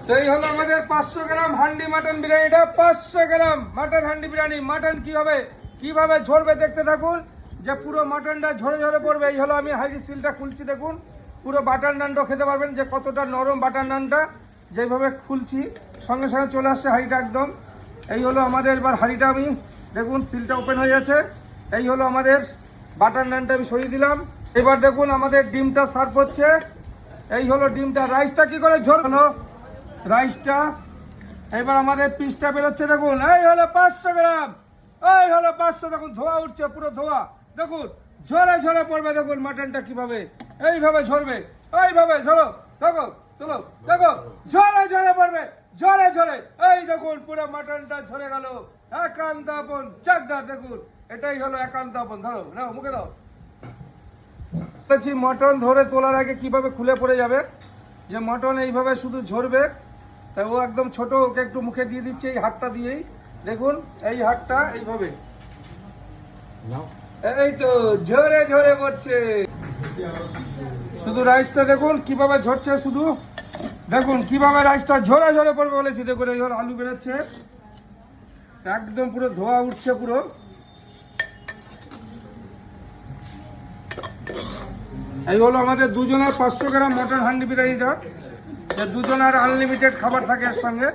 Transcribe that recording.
তো এই হলো আমাদের 500 গ্রাম হান্ডি মাটন বিরিয়ানিটা। 500 গ্রাম মাটন হান্ডি বিরিয়ানি। মাটন কি হবে, কিভাবে ঝরবে দেখতে থাকুন, যে পুরো মাটনটা ঝরে ঝরে পড়বে। এই হলো আমি হাঁড়ির সিলটা খুলছি, দেখুন পুরো বাটার নানটা খেতে পারবেন যে কতটা নরম বাটার নানটা। যেভাবে খুলছি সঙ্গে সঙ্গে চলে আসছে হাঁড়িটা একদম। এই হলো আমাদের এবার হাঁড়িটা, আমি দেখুন সিলটা ওপেন হয়ে যাচ্ছে। এই হলো আমাদের বাটার নানটা আমি সরিয়ে দিলাম। এবার দেখুন আমাদের ডিমটা সার্ভ হচ্ছে। এই হলো ডিমটা। রাইসটা কি করে ঝরলো রাইসটা। এবার আমাদের পিসটা বেরোচ্ছে দেখুন। এই হলো 500 গ্রাম, এই হলো 500। দেখুন ধোয়া উঠছে, পুরো ধোয়া। দেখুন ঝরে ঝরে পড়বে, দেখুন মাটনটা কিভাবে এইভাবে ঝরবে, এইভাবে ঝরো, দেখো চলো, দেখো ঝরে ঝরে পড়বে, ঝরে ঝরে। এই দেখুন পুরো মাটনটা ঝরে গেল। একান্ত আপন চাকদার, দেখুন এটাই হলো একান্ত আপন। ধরো নাও, মুখে দাও। মটন ধরে তোলার আগে কিভাবে খুলে পড়ে যাবে, যে মটন এইভাবে শুধু ঝরবে। তাই ও একদম ছোট, ওকে একটু মুখে দিয়ে দিচ্ছে এই হাতটা দিয়েই। দেখুন এই হাতটা এইভাবে, এই তো ঝরে ঝরে পড়ছে। শুধু রাইসটা দেখুন কিভাবে ঝরছে, শুধু দেখুন কিভাবে রাইসটা ঝরে ঝরে পড়বে বলেছি। দেখুন এই হলো আলু বেরোচ্ছে, একদম পুরো ধোয়া উঠছে পুরো। এই হলো আমাদের দুজনের 500 গ্রাম মটন হান্ডি বিরিয়ানিটা। দুজনের আনলিমিটেড খাবার থাকে এর সঙ্গে।